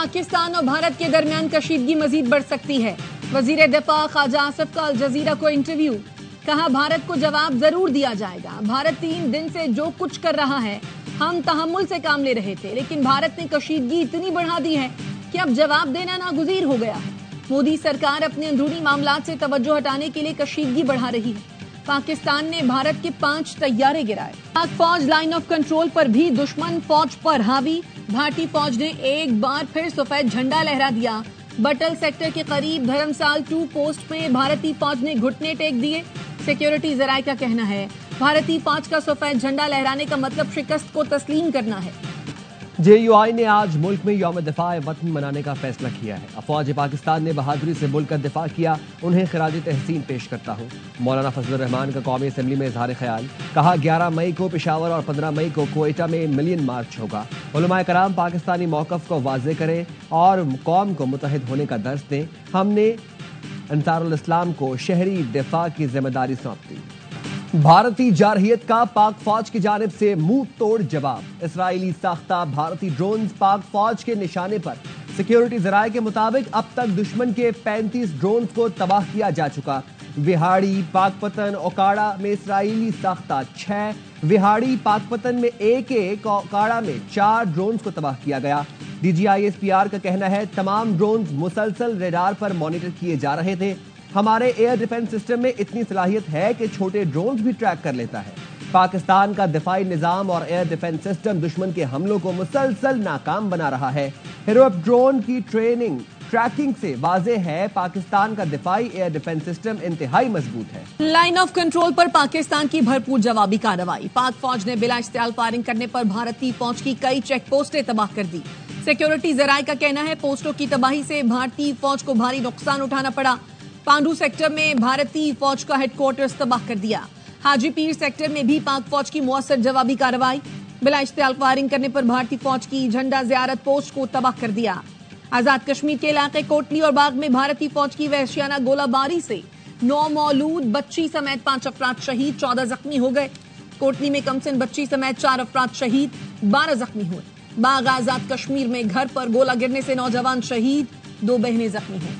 पाकिस्तान और भारत के दरमियान कशीदगी मजीद बढ़ सकती है। वजीर दिफा ख्वाजा आसिफ का अल जजीरा को इंटरव्यू, कहा भारत को जवाब जरूर दिया जाएगा। भारत 3 दिन से जो कुछ कर रहा है हम तहम्मुल से काम ले रहे थे, लेकिन भारत ने कशीदगी इतनी बढ़ा दी है कि अब जवाब देना नागुज़ीर हो गया है। मोदी सरकार अपने अंदरूनी मामलात से तवज्जो हटाने के लिए कशीदगी बढ़ा रही है। पाकिस्तान ने भारत के 5 तैयारे गिराए। पाक फौज लाइन ऑफ कंट्रोल पर भी दुश्मन फौज पर हावी। भारतीय फौज ने एक बार फिर सफेद झंडा लहरा दिया। बटल सेक्टर के करीब धर्मसाल 2 पोस्ट में भारतीय फौज ने घुटने टेक दिए। सिक्योरिटी जराये का कहना है भारतीय फौज का सफेद झंडा लहराने का मतलब शिकस्त को तस्लीम करना है। JUI ने आज मुल्क में यौम दिफा वतन मनाने का फैसला किया है। अफवाज पाकिस्तान ने बहादुरी से मुल्क का दिफा किया, उन्हें खिराज तहसीन पेश करता हूँ। मौलाना फजलुर रहमान का कौमी असम्बली में इजहार ख्याल, कहा 11 मई को पेशावर और 15 मई को कोयटा में मिलियन मार्च होगा। उलमाए कराम पाकिस्तानी मौक़िफ़ को वाज़े करें और कौम को मुत्तहिद होने का दर्स दें। हमने अंसारुल इस्लाम को शहरी दिफा की जिम्मेदारी सौंप दी। भारतीय जारहियत का पाक फौज की जानिब से मुंह तोड़ जवाब। इसराइली साख्ता भारतीय ड्रोन्स पाक फौज के निशाने पर। सिक्योरिटी जराये के मुताबिक अब तक दुश्मन के 35 ड्रोन्स को तबाह किया जा चुका। विहाड़ी, पाकपतन, ओकाड़ा में इसराइली साख्ता 6, विहाड़ी पाकपतन में 1, ओकाड़ा में 4 ड्रोन्स को तबाह किया गया। DGISPR का कहना है तमाम ड्रोन्स मुसलसल रेडार पर मॉनिटर किए जा रहे थे। हमारे एयर डिफेंस सिस्टम में इतनी सलाहियत है कि छोटे ड्रोन्स भी ट्रैक कर लेता है। पाकिस्तान का दिफाई निजाम और एयर डिफेंस सिस्टम दुश्मन के हमलों को मुसलसल नाकाम बना रहा है। हिरोप ड्रोन की ट्रैकिंग से वाज़े है पाकिस्तान का दिफाई एयर डिफेंस सिस्टम इंतहाई मजबूत है। लाइन ऑफ कंट्रोल पर पाकिस्तान की भरपूर जवाबी कार्रवाई। पाक फौज ने बिला इस्तेमाल फायरिंग करने पर भारतीय फौज की कई चेक पोस्टें तबाह कर दी। सिक्योरिटी जराये का कहना है पोस्टों की तबाही से भारतीय फौज को भारी नुकसान उठाना पड़ा। पांडू सेक्टर में भारतीय फौज का हेडक्वार्टर्स तबाह कर दिया। हाजी पीर सेक्टर में भी पाक फौज की मुअस्सर जवाबी कार्रवाई। बिला इस्तेमाल फायरिंग करने पर भारतीय फौज की झंडा ज़ियारत पोस्ट को तबाह कर दिया। आजाद कश्मीर के इलाके कोटली और बाग में भारतीय फौज की वहशियाना गोलाबारी से 9 मौलूद बच्ची समेत 5 अफराद शहीद, 14 जख्मी हो गए। कोटली में कमसिन बच्ची समेत 4 अफराद शहीद, 12 जख्मी हुए। बाग आजाद कश्मीर में घर पर गोला गिरने से नौजवान शहीद, 2 बहनें जख्मी हुई।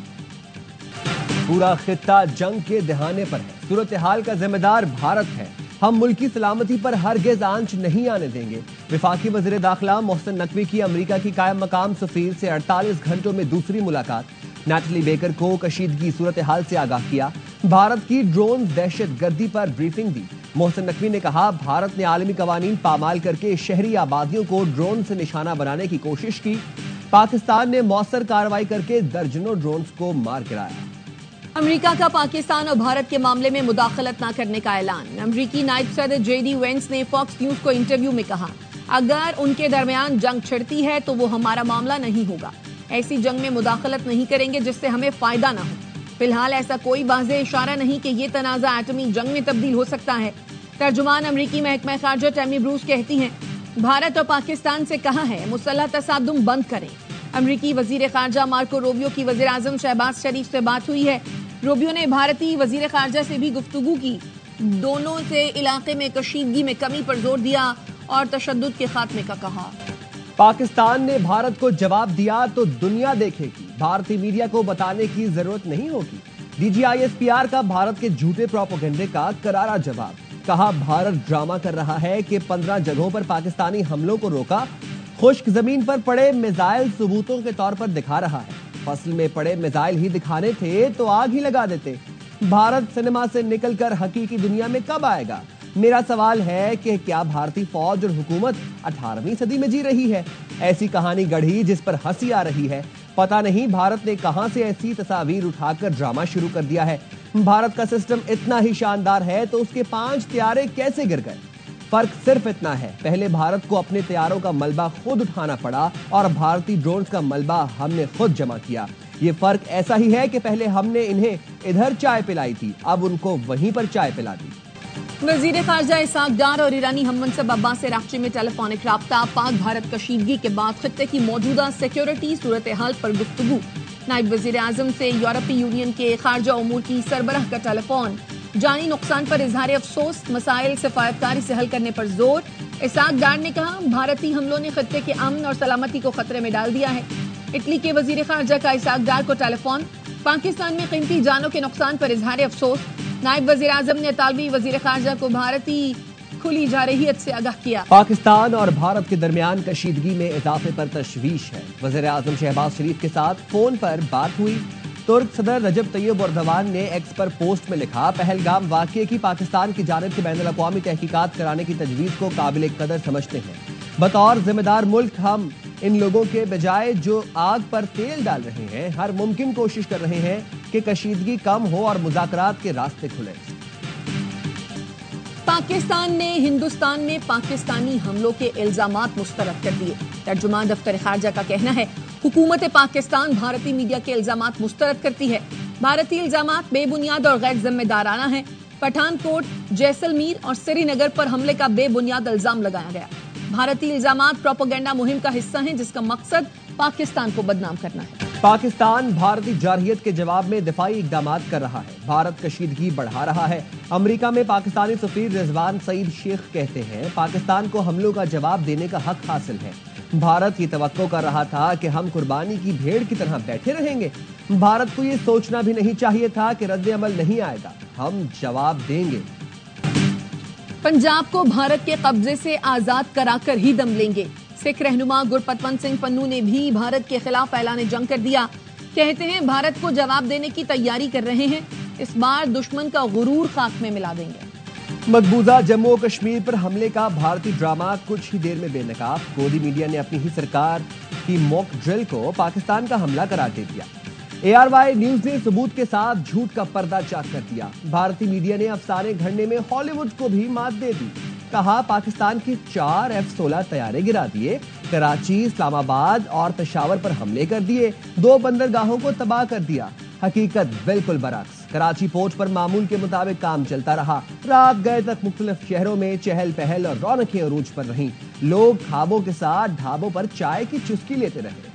पूरा खित्ता जंग के दहाने पर है। सूरत हाल का जिम्मेदार भारत है। हम मुल्क की सलामती पर हरगिज आंच नहीं आने देंगे। वफाकी वज़ीर दाखिला मोहसिन नकवी की अमेरिका की कायम मकाम सफीर से 48 घंटों में दूसरी मुलाकात। नैटली बेकर को कशीदगी सूरत हाल से आगाह किया। भारत की ड्रोन दहशत गर्दी पर ब्रीफिंग दी। मोहसिन नकवी ने कहा भारत ने आलमी कवानीन पामाल करके शहरी आबादियों को ड्रोन से निशाना बनाने की कोशिश की। पाकिस्तान ने मौसर कार्रवाई करके दर्जनों ड्रोन को मार गिराया। अमेरिका का पाकिस्तान और भारत के मामले में मुदाखलत न करने का ऐलान। अमेरिकी नायब सदर JD वेंस ने फॉक्स न्यूज को इंटरव्यू में कहा अगर उनके दरमियान जंग छिड़ती है तो वो हमारा मामला नहीं होगा। ऐसी जंग में मुदाखलत नहीं करेंगे जिससे हमें फायदा ना हो। फिलहाल ऐसा कोई वाज़ेह इशारा नहीं कि ये तनाज़ा एटमी जंग में तब्दील हो सकता है। तर्जुमान अमेरिकी महकमा खारजा टैमी ब्रूस कहती हैं भारत और पाकिस्तान से कहा है मुसल्लह तसादुम बंद करें। अमेरिकी वजीर खारजा मार्को रूबियो की वजीर आजम शहबाज शरीफ से बात हुई है। रूबियो ने भारतीय वजीर खारजा से भी गुफ्तगू की। दोनों से इलाके में कशीदगी में कमी पर जोर दिया और तशद्दुद के खात्मे का कहा। पाकिस्तान ने भारत को जवाब दिया तो दुनिया देखेगी। भारतीय मीडिया को बताने की जरूरत नहीं होगी। DGISPR का भारत के झूठे प्रोपेगेंडे का करारा जवाब। कहा भारत ड्रामा कर रहा है कि 15 जगहों पर पाकिस्तानी हमलों को रोका। खुश्क जमीन पर पड़े मिसाइल सबूतों के तौर पर दिखा रहा है। फसल में पड़े मिसाइल ही दिखाने थे तो आग ही लगा देते। भारत सिनेमा से निकलकर हकीकी दुनिया में कब आएगा? मेरा सवाल है कि क्या भारतीय फौज और हुकूमत 18वीं सदी में जी रही है? ऐसी कहानी गढ़ी जिस पर हंसी आ रही है। पता नहीं भारत ने कहां से ऐसी तस्वीर उठाकर ड्रामा शुरू कर दिया है। भारत का सिस्टम इतना ही शानदार है तो उसके 5 तैयारे कैसे गिर गए? फर्क सिर्फ इतना है, पहले भारत को अपने तैयारों का मलबा खुद उठाना पड़ा और भारतीय ड्रोन्स का मलबा हमने खुद जमा किया। ये फर्क ऐसा ही है कि पहले हमने इन्हें इधर चाय पिलाई थी, अब उनको वहीं पर चाय पिला दी। वजीर खारजा इसाक डार और ईरानी हममनसब अब्बास राक्ची में टेलीफोनिक राब्ता। पाक भारत कशीदगी के बाद खित्ते की मौजूदा सिक्योरिटी सूरत हाल पर गुफ्तगू। नायब वजीर आजम से यूरोपीय यूनियन के खारजा उमूर की सरबराह का टेलीफोन। जानी नुकसान पर इजहार अफसोस, मसाइल सिफायतकारी से हल करने पर जोर। इसाक डार ने कहा भारतीय हमलों ने खित्ते के अमन और सलामती को खतरे में डाल दिया है। اٹلی کے وزیر خارجہ کا اسحاق ڈار کو ٹیلی فون. پاکستان میں قیمتی جانوں کے نقصان پر اظہار افسوس. نائب وزیر اعظم نے اطالوی وزیر خارجہ کو بھارتی کھلی جارحیت سے آگاہ کیا. پاکستان اور بھارت کے درمیان کشیدگی میں اضافے پر تشویش ہے. وزیر اعظم شہباز شریف کے ساتھ فون پر بات ہوئی. ترک صدر رجب طیب اردوان نے ایکس پر پوسٹ میں لکھا، پہلگام واقعے کی پاکستان کی جانب سے بین الاقوامی تحقیقات کرانے کی تجویز کو قابل قدر سمجھتے ہیں. بطور ذمہ دار ملک ہم ان لوگوں کے بجائے جو آگ پر تیل ڈال رہے ہیں ہر ممکن کوشش کر رہے ہیں کہ کشیدگی کم ہو اور مذاکرات کے راستے کھلیں. پاکستان نے ہندوستان میں پاکستانی حملوں کے الزامات مسترد کر دیے. ترجمان دفتر خارجہ کا کہنا ہے حکومت پاکستان بھارتی میڈیا کے الزامات مسترد کرتی ہے. بھارتی الزامات بے بنیاد اور غیر ذمہ دارانہ ہیں. پٹھان کوٹ، جیسلمیر اور سری نگر پر حملے کا بے بنیاد الزام لگایا گیا. بھارتی الزامات پروپیگنڈا مہم کا حصہ ہیں جس کا مقصد پاکستان کو بدنام کرنا ہے. پاکستان بھارتی جارحیت کے جواب میں دفاعی اقدامات کر رہا ہے. بھارت کشیدگی بڑھا رہا ہے. امریکہ میں پاکستانی سفیر رضوان سعید شیخ کہتے ہیں پاکستان کو حملوں کا جواب دینے کا حق حاصل ہے. بھارت یہ توقع کر رہا تھا کہ ہم قربانی کی بھیڑ کی طرح بیٹھے رہیں گے. بھارت کو یہ سوچنا بھی نہیں چاہیے تھا کہ رد عمل نہیں آئے گا. ہم جواب دیں گے. پنجاب کو بھارت کے قبضے سے آزاد کرا کر ہی دم لیں گے. سکھ رہنما گرپتونت سنگھ پنو نے بھی بھارت کے خلاف اعلان جنگ کر دیا. کہتے ہیں بھارت کو جواب دینے کی تیاری کر رہے ہیں. اس بار دشمن کا غرور خاک میں ملا دیں گے. مقبوضہ جموں و کشمیر پر حملے کا بھارتی ڈرامہ کچھ ہی دیر میں بے نقاب. مودی میڈیا نے اپنی ہی سرکار کی موک ڈرل کو پاکستان کا حملہ قرار دے دیا. ARY نیوز نے ثبوت کے ساتھ جھوٹ کا پردہ چاک کر دیا. بھارتی میڈیا نے افسانے گھڑنے میں ہالی ووڈ کو بھی مات دے دی. کہا پاکستان کی 4 F-16 طیارے گرا دیے. کراچی، اسلام آباد اور پشاور پر حملے کر دیے. 2 بندرگاہوں کو تباہ کر دیا. حقیقت بالکل برعکس. کراچی پورٹ پر معمول کے مطابق کام چلتا رہا. رات گئے تک مختلف شہروں میں چہل پہل اور رونقیں عروج پر رہیں. لوگ خوابوں کے ساتھ ڈھابوں پر چائے کی چسکی لیتے رہے.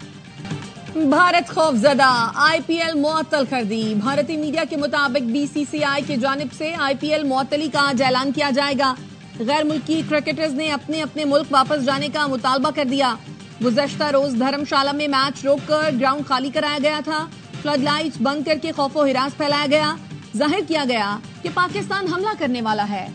بھارت خوف زدہ، IPL معطل کر دی. بھارتی میڈیا کے مطابق BCCI کی جانب سے IPL معطلی کا آج اعلان کیا جائے گا. غیر ملکی کرکٹرز نے اپنے اپنے ملک واپس جانے کا مطالبہ کر دیا. گزشتہ روز دھرم شالہ میں میچ روک کر گراؤنڈ خالی کرایا گیا تھا. فلڈ لائٹس بند کر کے خوف و ہراس پھیلایا گیا. ظاہر کیا گیا کہ پاکستان حملہ کرنے والا ہے.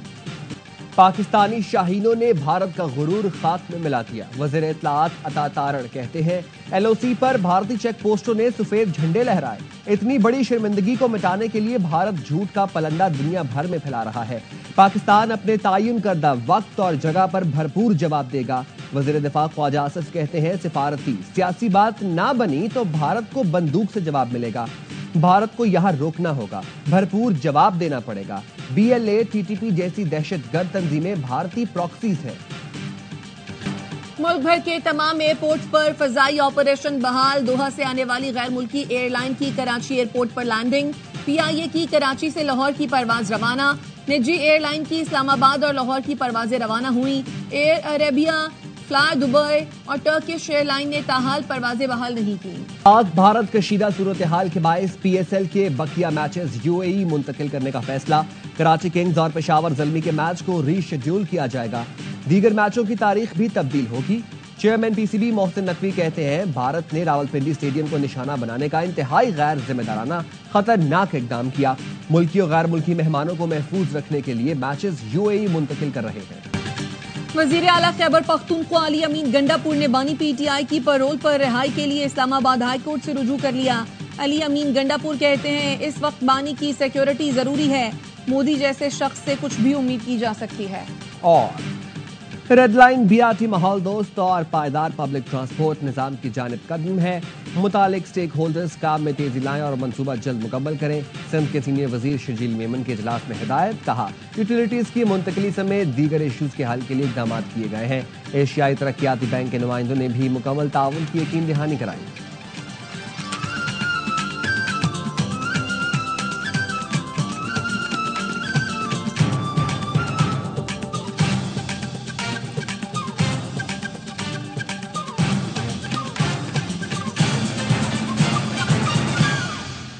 پاکستانی شاہینوں نے بھارت کا غرور خاک میں ملا دیا. وزیر اطلاعات عطا تارڑ کہتے ہیں LOC پر بھارتی چیک پوسٹوں نے سفید جھنڈے لہرائے. اتنی بڑی شرمندگی کو مٹانے کے لیے بھارت جھوٹ کا پلندہ دنیا بھر میں پھیلا رہا ہے. پاکستان اپنے تعین کردہ وقت اور جگہ پر بھرپور جواب دے گا. وزیر دفاع خواجہ آصف کہتے ہیں سفارتی سیاسی بات نہ بنی تو بھارت کو بندوق سے جواب ملے گا. بھارت کو یہاں روکنا ہوگا، بھرپور جواب دینا پڑے گا. BLA TTP جیسی دہشت گرد تنظیمیں بھارتی پراکسیز ہیں. ملک بھر کے تمام ایئرپورٹ پر فضائی آپریشن بحال. دوحہ سے آنے والی غیر ملکی ایئر لائن کی کراچی ایئرپورٹ پر لینڈنگ. PIA کی کراچی سے لاہور کی پرواز روانہ. نجی ایئر لائن کی اسلام آباد اور لاہور کی پروازیں روانہ ہوئیں. ایئر عربیہ، فلائی دبئی اور ٹرکش ایئر لائن نے تاحال پروازیں بحال نہیں کی. پاک بھارت کشیدہ صورتحال کے باعث PSL کے بقیہ میچز UAE منتقل کرنے کا فیصلہ. کراچی کنگز اور پشاور زلمی کے میچ کو ری شیڈول کیا جائے گا. دیگر میچوں کی تاریخ بھی تبدیل ہوگی. چیئرمین PCB محسن نقوی کہتے ہیں بھارت نے راولپنڈی اسٹیڈیم کو نشانہ بنانے کا انتہائی غیر ذمہ دارانہ خطرناک اقدام کیا. ملکی اور غیر ملکی مہمانوں کو محفوظ رکھنے کے لیے میچز UAE منتقل کر رہے ہیں. وزیر اعلیٰ خیبر پختونخوا علی امین گنڈا پور نے بانی PTI کی پیرول پر رہائی کے لیے اسلام آباد ہائی کورٹ سے رجوع کر لیا. علی امین گنڈا پور کہتے ہیں اس وقت بانی کی سیکیورٹی ضروری ہے. مودی جیسے شخص سے کچھ بھی امید کی جا سکتی ہے. اور ریڈ لائن BRT ماحول دوست اور پائیدار پبلک ٹرانسپورٹ نظام کی جانب قدم ہے. متعلق سٹیک ہولڈرز کام میں تیزی لائیں اور منصوبہ جلد مکمل کریں. سندھ کے سینئر وزیر شرجیل میمن کے اجلاس میں ہدایت. کہا یوٹیلیٹیز کی منتقلی سمیت دیگر ایشوز کے حل کے لیے اقدامات کیے گئے ہیں. ایشیائی ترقیاتی بینک کے نمائندوں نے بھی مکمل تعاون کی یقین دہانی کرائی.